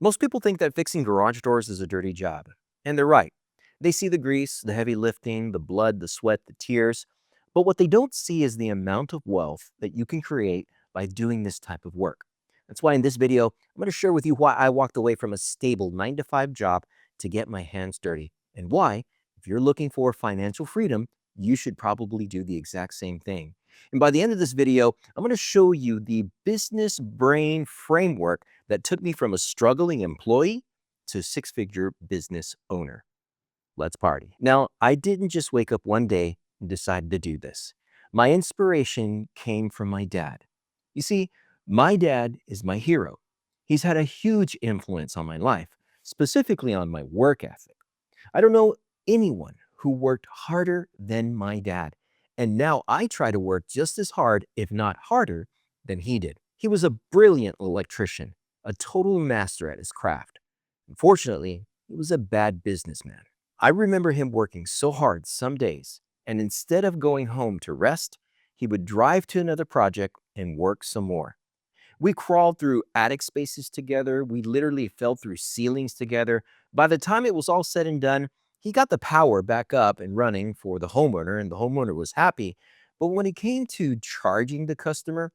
Most people think that fixing garage doors is a dirty job, and they're right. They see the grease, the heavy lifting, the blood, the sweat, the tears, but what they don't see is the amount of wealth that you can create by doing this type of work. That's why in this video, I'm going to share with you why I walked away from a stable 9 to 5 job to get my hands dirty, and why, if you're looking for financial freedom, you should probably do the exact same thing. And by the end of this video, I'm going to show you the business brain framework that took me from a struggling employee to a six-figure business owner. Let's party. Now, I didn't just wake up one day and decide to do this. My inspiration came from my dad. You see, my dad is my hero. He's had a huge influence on my life, specifically on my work ethic. I don't know anyone who worked harder than my dad. And now I try to work just as hard, if not harder, than he did. He was a brilliant electrician, a total master at his craft. Unfortunately, he was a bad businessman. I remember him working so hard some days, and instead of going home to rest, he would drive to another project and work some more. We crawled through attic spaces together. We literally fell through ceilings together. By the time it was all said and done, he got the power back up and running for the homeowner, and the homeowner was happy. But when it came to charging the customer,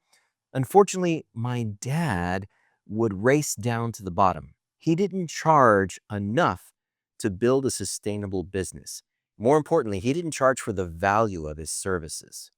unfortunately, my dad would race down to the bottom. He didn't charge enough to build a sustainable business. More importantly, he didn't charge for the value of his services.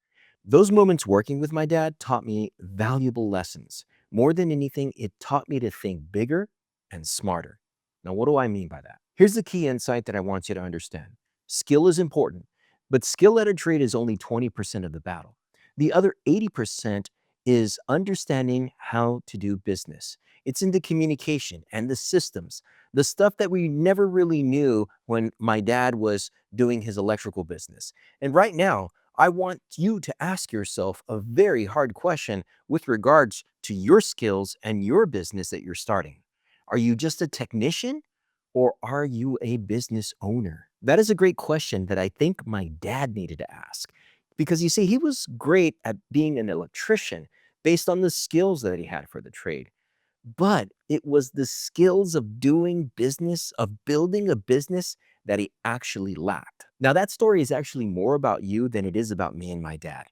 Those moments working with my dad taught me valuable lessons. More than anything, it taught me to think bigger and smarter. Now, what do I mean by that? Here's the key insight that I want you to understand. Skill is important, but skill at a trade is only 20% of the battle. The other 80% is understanding how to do business. It's in the communication and the systems, the stuff that we never really knew when my dad was doing his electrical business. And right now, I want you to ask yourself a very hard question with regards to your skills and your business that you're starting. Are you just a technician, or are you a business owner? That is a great question that I think my dad needed to ask. Because you see, he was great at being an electrician based on the skills that he had for the trade. But it was the skills of doing business, of building a business, that he actually lacked. Now, that story is actually more about you than it is about me and my dad.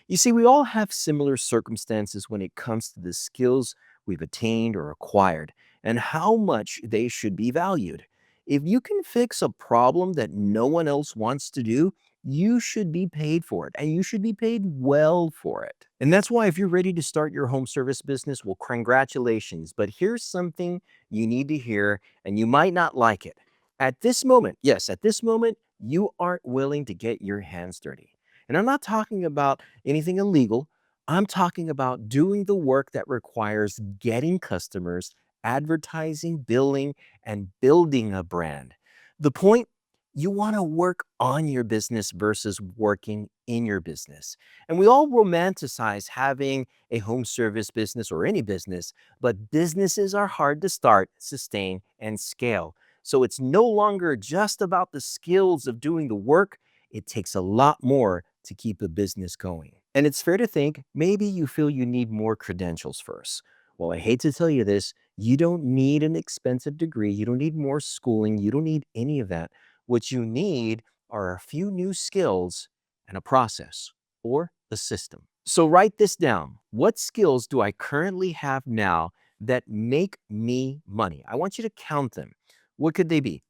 You see, we all have similar circumstances when it comes to the skills we've attained or acquired and how much they should be valued. If you can fix a problem that no one else wants to do, you should be paid for it, and you should be paid well for it. And that's why if you're ready to start your home service business, well, congratulations. But here's something you need to hear, and you might not like it. At this moment, yes, at this moment, you aren't willing to get your hands dirty. And I'm not talking about anything illegal. I'm talking about doing the work that requires getting customers, advertising, billing, and building a brand. The point, you want to work on your business versus working in your business. And we all romanticize having a home service business or any business, but businesses are hard to start, sustain, and scale. So it's no longer just about the skills of doing the work. It takes a lot more to keep a business going. And it's fair to think maybe you feel you need more credentials first. Well, I hate to tell you this, you don't need an expensive degree. You don't need more schooling. You don't need any of that. What you need are a few new skills and a process or a system. So write this down. What skills do I currently have now that make me money? I want you to count them. What could they be?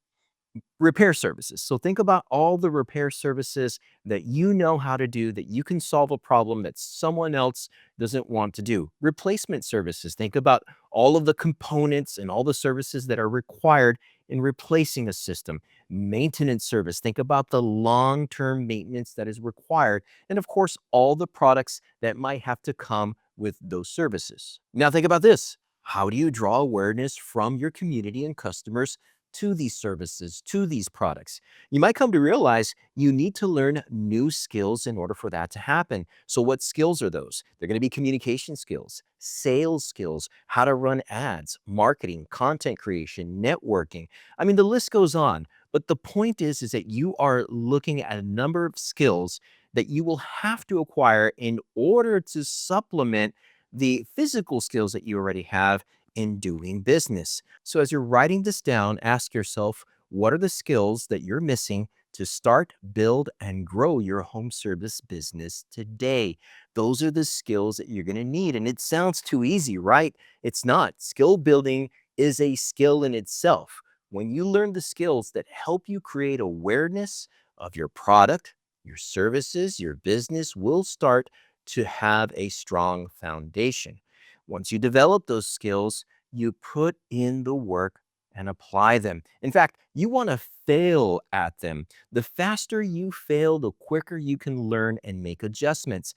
Repair services. So think about all the repair services that you know how to do, that you can solve a problem that someone else doesn't want to do. Replacement services. Think about all of the components and all the services that are required in replacing a system. Maintenance service. Think about the long-term maintenance that is required. And of course, all the products that might have to come with those services. Now think about this. How do you draw awareness from your community and customers to these services, to these products? You might come to realize you need to learn new skills in order for that to happen. So what skills are those? They're going to be communication skills, sales skills, how to run ads, marketing, content creation, networking. I mean, the list goes on. But the point is that you are looking at a number of skills that you will have to acquire in order to supplement the physical skills that you already have in doing business. So, as you're writing this down, ask yourself, what are the skills that you're missing to start, build, and grow your home service business today? Those are the skills that you're going to need. And it sounds too easy, right? It's not. Skill building is a skill in itself. When you learn the skills that help you create awareness of your product, your services, your business will start to have a strong foundation. Once you develop those skills, you put in the work and apply them. In fact, you want to fail at them. The faster you fail, the quicker you can learn and make adjustments.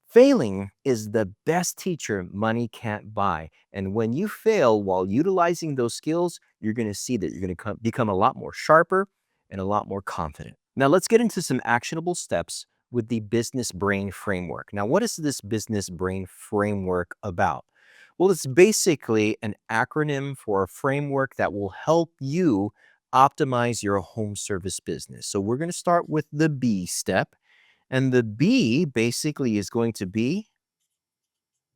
Failing is the best teacher money can't buy. And when you fail while utilizing those skills, you're going to see that you're going to become a lot more sharper and a lot more confident. Now, let's get into some actionable steps with the business brain framework. Now, what is this business brain framework about? Well, it's basically an acronym for a framework that will help you optimize your home service business. So, we're going to start with the B step. And the B basically is going to be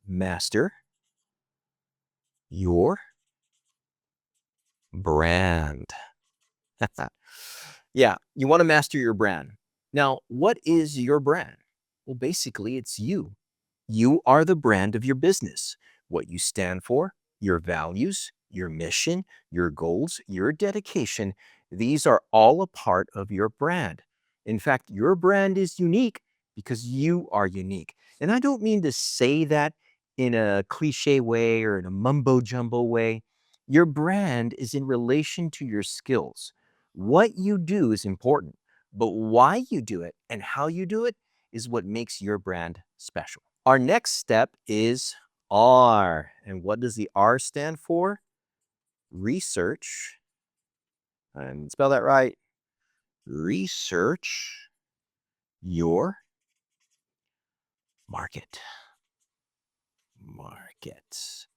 master your brand. Yeah, you want to master your brand. Now, what is your brand? Well, basically, it's you. You are the brand of your business, what you stand for, your values, your mission, your goals, your dedication. These are all a part of your brand. In fact, your brand is unique because you are unique. And I don't mean to say that in a cliche way or in a mumbo jumbo way. Your brand is in relation to your skills. What you do is important, but why you do it and how you do it is what makes your brand special. Our next step is R. And what does the R stand for? Research. And spell that right. Research your market. Market.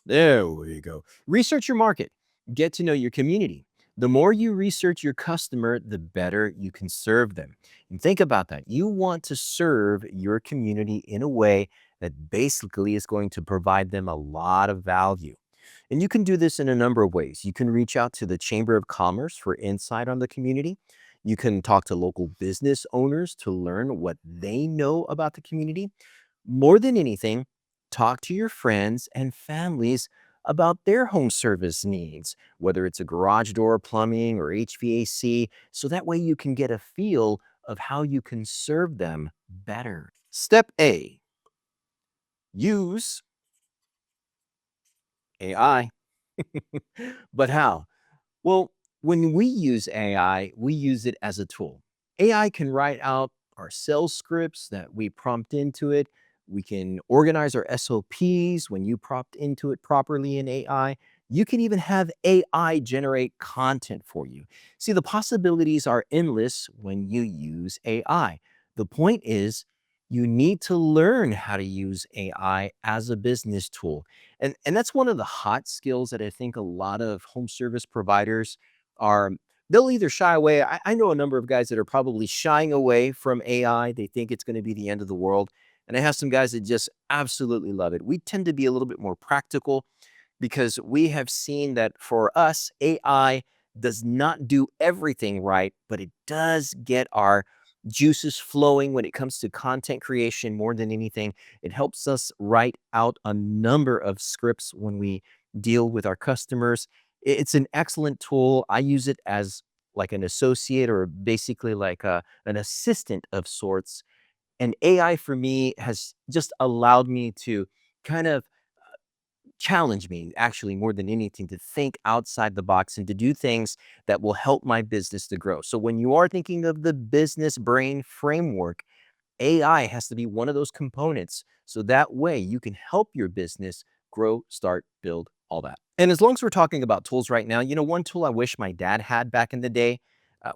There we go. Research your market. Get to know your community. The more you research your customer, the better you can serve them. And think about that. You want to serve your community in a way that basically is going to provide them a lot of value. And you can do this in a number of ways. You can reach out to the Chamber of Commerce for insight on the community. You can talk to local business owners to learn what they know about the community. More than anything, talk to your friends and families about their home service needs, whether it's a garage door, plumbing, or HVAC, so that way you can get a feel of how you can serve them better. Step A, use AI. But how? Well, when we use AI, we use it as a tool. AI can write out our sales scripts that we prompt into it. We can organize our SOPs when you prompt into it properly in AI. You can even have AI generate content for you. See, the possibilities are endless when you use AI. The point is, you need to learn how to use AI as a business tool. And that's one of the hot skills that I think a lot of home service providers are they'll either shy away. I know a number of guys that are probably shying away from AI. They think it's going to be the end of the world. And I have some guys that just absolutely love it. We tend to be a little bit more practical because we have seen that for us, AI does not do everything right, but it does get our juices flowing when it comes to content creation more than anything. It helps us write out a number of scripts when we deal with our customers. It's an excellent tool. I use it as like an associate or basically like an assistant of sorts. And AI for me has just allowed me to kind of challenge me actually more than anything to think outside the box and to do things that will help my business to grow. So when you are thinking of the business brain framework, AI has to be one of those components. So that way you can help your business grow, start, build, all that. And as long as we're talking about tools right now, one tool I wish my dad had back in the day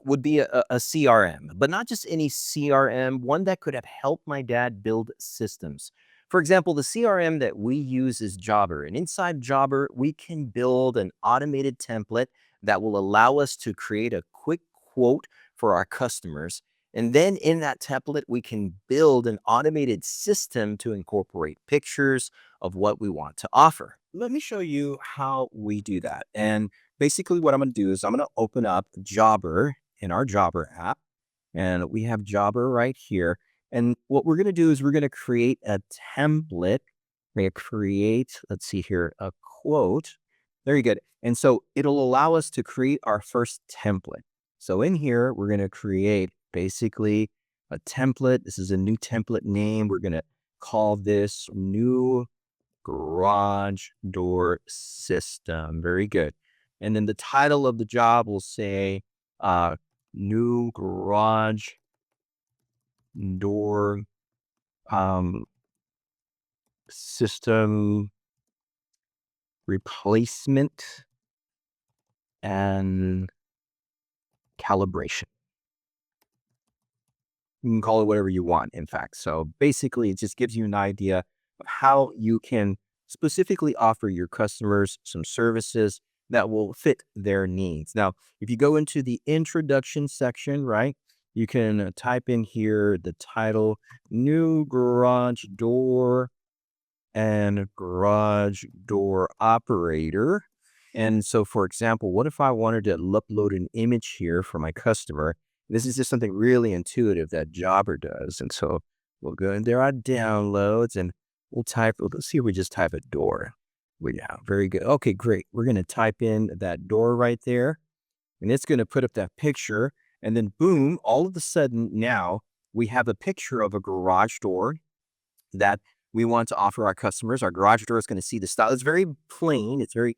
would be a CRM, but not just any CRM, one that could have helped my dad build systems. For example, the CRM that we use is Jobber. And inside Jobber, we can build an automated template that will allow us to create a quick quote for our customers. And then in that template, we can build an automated system to incorporate pictures of what we want to offer. Let me show you how we do that. And basically, what I'm going to do is I'm going to open up Jobber in our Jobber app, and we have Jobber right here. And what we're going to do is we're going to create a template. We're going to create, let's see here, a quote. Very good. And so it'll allow us to create our first template. So in here, we're going to create basically a template. This is a new template name. We're going to call this new garage door system. Very good. And then the title of the job will say uh, new garage door um, system replacement and calibration. You can call it whatever you want, in fact. So basically, it just gives you an idea of how you can specifically offer your customers some services that will fit their needs. Now, if you go into the introduction section, right, you can type in here the title, new garage door and garage door operator. And so, for example, what if I wanted to upload an image here for my customer? This is just something really intuitive that Jobber does. And so we'll go in there on downloads and we'll type, let's see if we just type a door. Yeah, very good. Okay, great. We're going to type in that door right there and it's going to put up that picture. And then boom, all of a sudden now we have a picture of a garage door that we want to offer our customers. Our garage door is going to see the style. It's very plain. It's very,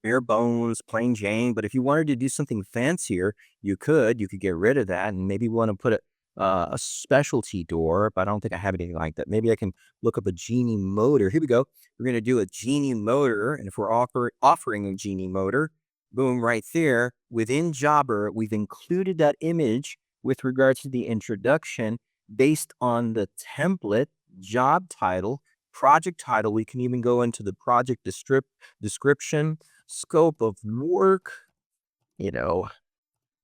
bare bones, plain Jane. But if you wanted to do something fancier, you could. You could get rid of that and maybe want to put a specialty door. But I don't think I have anything like that. Maybe I can look up a Genie motor. Here we go. We're going to do a Genie motor. And if we're offering a Genie motor, boom, right there within Jobber, we've included that image with regards to the introduction based on the template job title, project title. We can even go into the project description, scope of work, you know,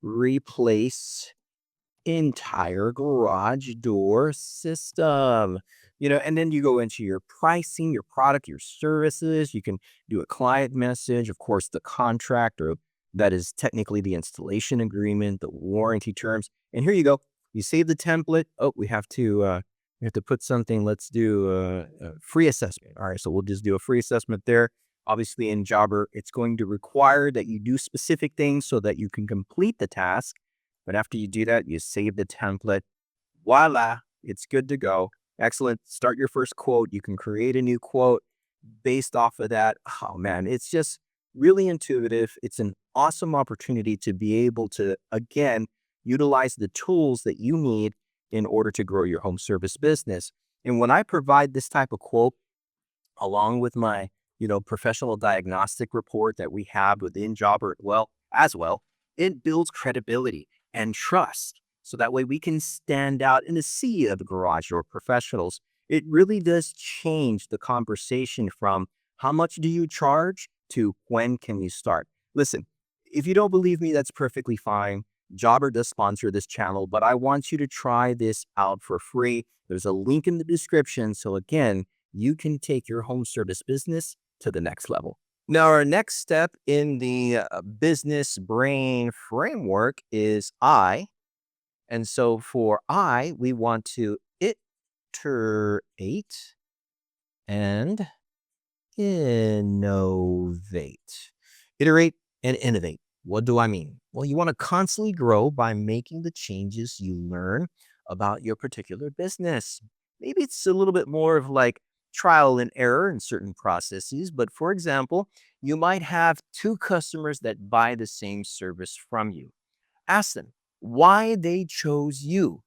replace entire garage door system. And then you go into your pricing, your product, your services. You can do a client message, of course, the contract, or that is technically the installation agreement, the warranty terms. And here you go. You save the template. Oh, we have to put something. Let's do a free assessment. All right, so we'll just do a free assessment there. Obviously, in Jobber, it's going to require that you do specific things so that you can complete the task. But after you do that, you save the template. Voila, it's good to go. Excellent. Start your first quote. You can create a new quote based off of that. Oh man, it's just really intuitive. It's an awesome opportunity to be able to, again, utilize the tools that you need in order to grow your home service business. And when I provide this type of quote, along with my, professional diagnostic report that we have within Jobber as well, it builds credibility and trust. So that way we can stand out in the sea of garage door professionals. It really does change the conversation from how much do you charge to when can you start. Listen, if you don't believe me, that's perfectly fine. Jobber does sponsor this channel, but I want you to try this out for free. There's a link in the description. So again, you can take your home service business to the next level. Now, our next step in the business brain framework is I. And so for I, we want to iterate and innovate. Iterate and innovate. What do I mean? Well, you want to constantly grow by making the changes you learn about your particular business. Maybe it's a little bit more of like trial and error in certain processes, but for example, you might have two customers that buy the same service from you. Ask them why they chose you.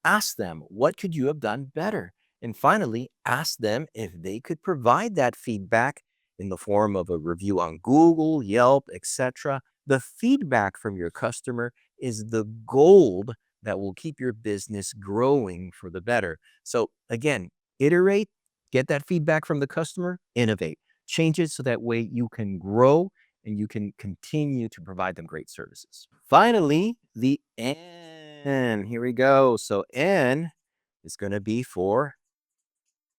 Ask them, what could you have done better? And finally, ask them if they could provide that feedback in the form of a review on Google, Yelp, etc. The feedback from your customer is the gold that will keep your business growing for the better. So again, iterate, get that feedback from the customer, innovate, change it so that way you can grow and you can continue to provide them great services. Finally, the N. Here we go. So N is going to be for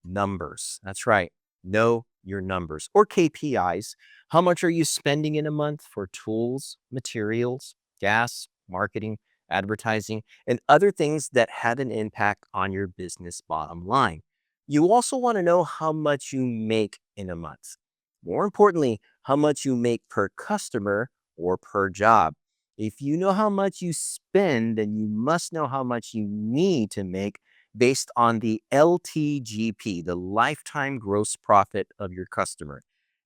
numbers. That's right. Know your numbers or KPIs. How much are you spending in a month for tools, materials, gas, marketing, advertising, and other things that have an impact on your business bottom line? You also want to know how much you make in a month. More importantly, how much you make per customer or per job. If you know how much you spend, then you must know how much you need to make based on the LTGP, the lifetime gross profit of your customer.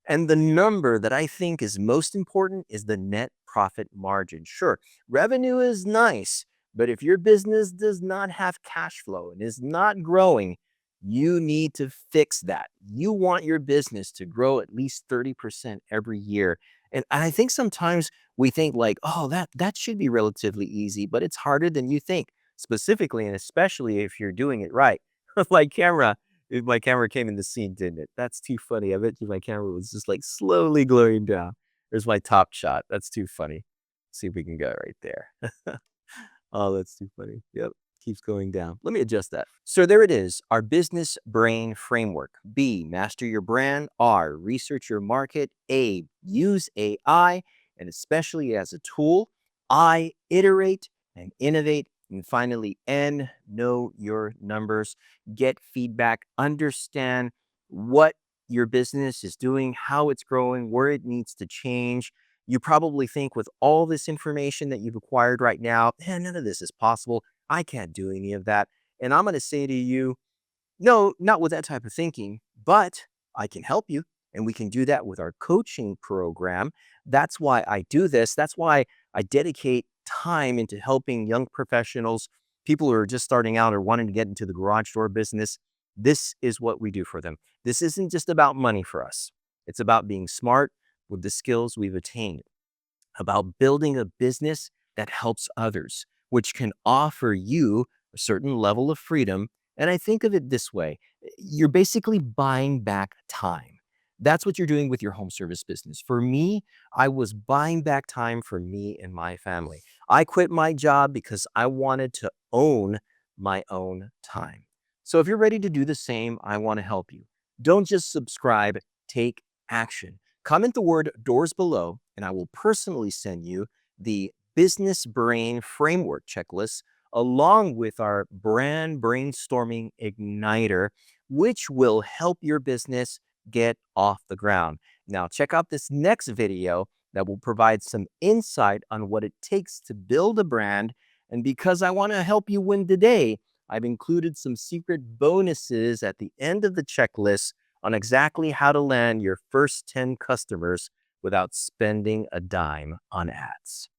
And the number that I think is most important is the net profit margin. Sure, revenue is nice, but if your business does not have cash flow and is not growing, you need to fix that. You want your business to grow at least 30% every year. And I think sometimes we think like, oh, that should be relatively easy, but it's harder than you think, specifically and especially if you're doing it right. My camera, if my camera came in the scene, didn't it? That's too funny. I bet you my camera was just like slowly glowing down. There's my top shot. That's too funny. See if we can go right there. Oh, that's too funny. Yep. Keeps going down. Let me adjust that. So there it is, our business brain framework. B, master your brand. R, research your market. A, use AI, and especially as a tool. I, iterate and innovate. And finally, N, know your numbers. Get feedback. Understand what your business is doing, how it's growing, where it needs to change. You probably think with all this information that you've acquired right now, man, none of this is possible. I can't do any of that. And I'm going to say to you, no, not with that type of thinking, but I can help you. And we can do that with our coaching program. That's why I do this. That's why I dedicate time into helping young professionals, people who are just starting out or wanting to get into the garage door business. This is what we do for them. This isn't just about money for us. It's about being smart with the skills we've attained, about building a business that helps others, which can offer you a certain level of freedom. And I think of it this way, you're basically buying back time. That's what you're doing with your home service business. For me, I was buying back time for me and my family. I quit my job because I wanted to own my own time. So if you're ready to do the same, I want to help you. Don't just subscribe, take action. Comment the word doors below, and I will personally send you the Business Brain Framework checklist along with our brand brainstorming igniter, which will help your business get off the ground. Now, check out this next video that will provide some insight on what it takes to build a brand. And because I want to help you win today, I've included some secret bonuses at the end of the checklist on exactly how to land your first 10 customers without spending a dime on ads.